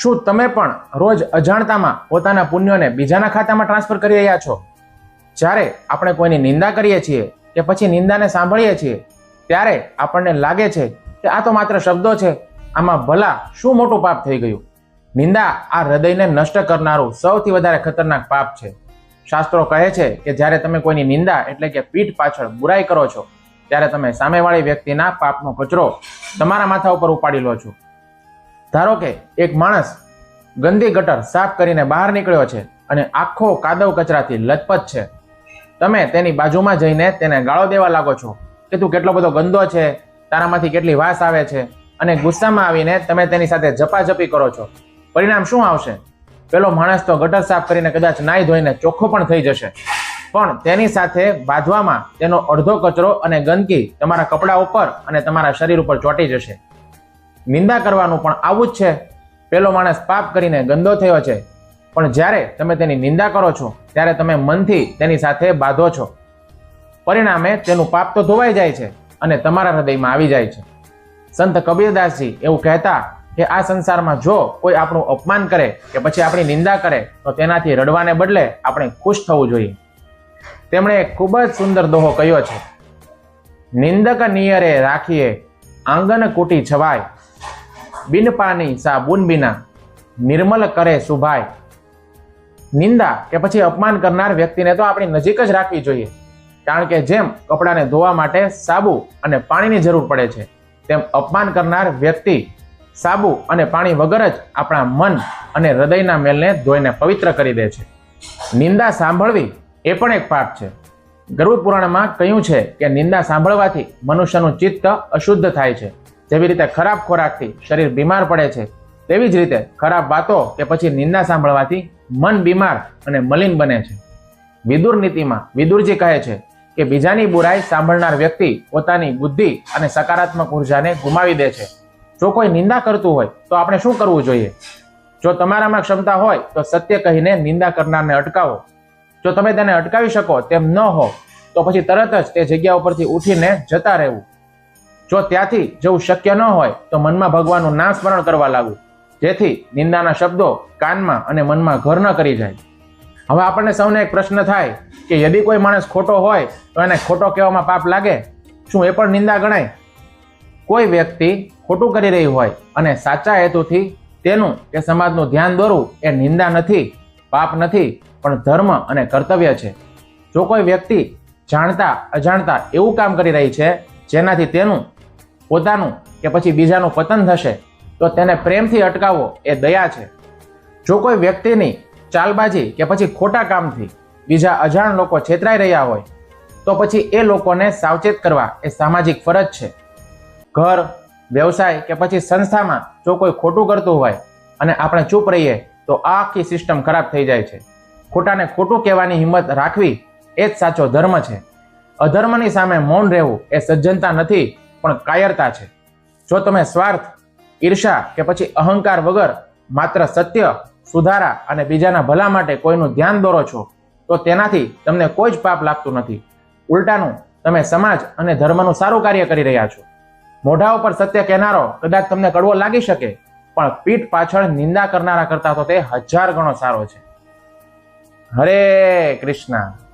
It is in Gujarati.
શું તમે પણ રોજ અજાણતામાં પોતાના પુણ્યોને બીજાના ખાતામાં ટ્રાન્સફર કરી રહ્યા છો? જ્યારે આપણે કોઈની નિંદા કરીએ છીએ કે પછી નિંદાને સાંભળીએ છીએ ત્યારે આપણને લાગે છે કે આ તો માત્ર શબ્દો છે, આમાં ભલા શું મોટું પાપ થઈ ગયું. નિંદા આ હૃદયને નષ્ટ કરનારું સૌથી વધારે ખતરનાક પાપ છે. શાસ્ત્રો કહે છે કે જ્યારે તમે કોઈની નિંદા એટલે કે પીઠ પાછળ બુરાઈ કરો છો ત્યારે તમે સામેવાળી વ્યક્તિના પાપનો કચરો તમારા માથા ઉપર ઉપાડી લો છો. ધારો કે એક માણસ ગંદી ગટર સાફ કરીને બહાર નીકળ્યો છે અને આખો કાદવ કચરાથી લથપથ છે. તમે તેની બાજુમાં જઈને તેને ગાળો દેવા લાગો છો કે તું કેટલો બધો ગંદો છે, તારામાંથી કેટલી વાસ આવે છે, અને ગુસ્સામાં આવીને તમે તેની સાથે ઝપાઝપી કરો છો. પરિણામ શું આવશે? પેલો માણસ તો ગટર સાફ કરીને કદાચ નાઈ ધોઈને ચોખ્ખો પણ થઈ જશે, પણ તેની સાથે બાંધવામાં તેનો અડધો કચરો અને ગંદકી તમારા કપડા ઉપર અને તમારા શરીર ઉપર ચોંટી જશે. નિંદા કરવાનું પણ આવું જ છે. પેલો માણસ પાપ કરીને ગંદો થયો છે, પણ જ્યારે તમે તેની નિંદા કરો છો ત્યારે તમે મનથી તેની સાથે બાંધો છો. પરિણામે તેનું પાપ તો ધોવાઈ જાય છે અને તમારા હૃદયમાં આવી જાય છે. સંત કબીરદાસજી એવું કહેતા કે આ સંસારમાં જો કોઈ આપણું અપમાન કરે કે પછી આપણી નિંદા કરે તો તેનાથી રડવાને બદલે આપણે ખુશ થવું જોઈએ. તેમણે એક ખૂબ જ સુંદર દોહો કહ્યો છે: નિંદક નિયરે રાખીએ આંગન કુટી છવાય, બિન પાની સા બુન બિના નિર્મલ કરે સુભાય. નિંદા કે પછી અપમાન કરનાર વ્યક્તિને તો આપણી નજીક જ રાખવી જોઈએ, કારણ કે જેમ કપડાને ધોવા માટે સાબુ અને પાણીની જરૂર પડે છે, તેમ અપમાન કરનાર વ્યક્તિ સાબુ અને પાણી વગર જ આપણા મન અને હૃદયના મેલને ધોઈને પવિત્ર કરી દે છે. નિંદા સાંભળવી એ પણ એક પાપ છે. ગરુડ પુરાણમાં કહ્યું છે કે નિંદા સાંભળવાથી મનુષ્યનું ચિત્ત અશુદ્ધ થાય છે. જેવી રીતે ખરાબ ખોરાકથી શરીર બીમાર પડે છે, તેવી જ રીતે ખરાબ વાતો કે પછી નિંદા સાંભળવાથી મન બીમાર અને મલિન બને છે. વિદુર નીતિમાં વિદુરજી કહે છે કે બીજાની બુરાઈ સાંભળનાર વ્યક્તિ પોતાની બુદ્ધિ અને સકારાત્મક ઉર્જાને ગુમાવી દે છે. જો કોઈ નિંદા કરતું હોય તો આપણે શું કરવું જોઈએ? જો તમારામાં ક્ષમતા હોય તો સત્ય કહીને નિંદા કરનારને અટકાવો. જો તમે તેને અટકાવી શકો તેમ ન હો તો પછી તરત જ તે જગ્યા ઉપરથી ઉઠીને જતા રહેવું. જો ત્યાંથી જવું શક્ય ન હોય તો મનમાં ભગવાનનું નામ સ્મરણ કરવા લાગવું, જેથી નિંદાના શબ્દો કાનમાં અને મનમાં ઘર ન કરી જાય. હવે આપણને સૌને એક પ્રશ્ન થાય કે યદિ કોઈ માણસ ખોટો હોય તો એને ખોટો કહેવામાં પાપ લાગે? શું એ પણ નિંદા ગણાય? કોઈ વ્યક્તિ ખોટું કરી રહી હોય અને સાચા હેતુથી તેનું કે સમાજનું ધ્યાન દોરવું એ નિંદા નથી, પાપ નથી, પણ ધર્મ અને કર્તવ્ય છે. જો કોઈ વ્યક્તિ જાણતા અજાણતા એવું કામ કરી રહી છે જેનાથી તેનું પોતાનું કે પછી બીજાનું પતન થશે, તો તેને પ્રેમથી અટકાવવો એ દયા છે. જો કોઈ વ્યક્તિની ચાલબાજી કે પછી ખોટા કામથી બીજા અજાણ લોકો છેતરાઈ રહ્યા હોય તો પછી એ લોકોને સાવચેત કરવા એ સામાજિક ફરજ છે. ઘર, વ્યવસાય કે પછી સંસ્થામાં જો કોઈ ખોટું કરતું હોય અને આપણે ચૂપ રહીએ તો આખી સિસ્ટમ ખરાબ થઈ જાય છે. ખોટાને ખોટું કહેવાની હિંમત રાખવી એ જ સાચો ધર્મ છે. અધર્મની સામે મૌન રહેવું એ સજ્જનતા નથી, પણ કાયરતા છે. જો તમે સ્વાર્થ, ઈર્ષા કે પછી અહંકાર વગર માત્ર સત્ય, સુધારા અને બીજાના ભલા માટે કોઈનું ધ્યાન દોરો છો તો તેનાથી તમને કોઈ જ પાપ લાગતું નથી. ઉલટાનું તમે સમાજ અને ધર્મનું સારું કાર્ય કરી રહ્યા છો. મોઢા ઉપર સત્ય કહેનારો કદાચ તમને કડવો લાગી શકે, પણ પીઠ પાછળ નિંદા કરનારા કરતા તો તે 1000 ગણો સારો છે. હરે કૃષ્ણ.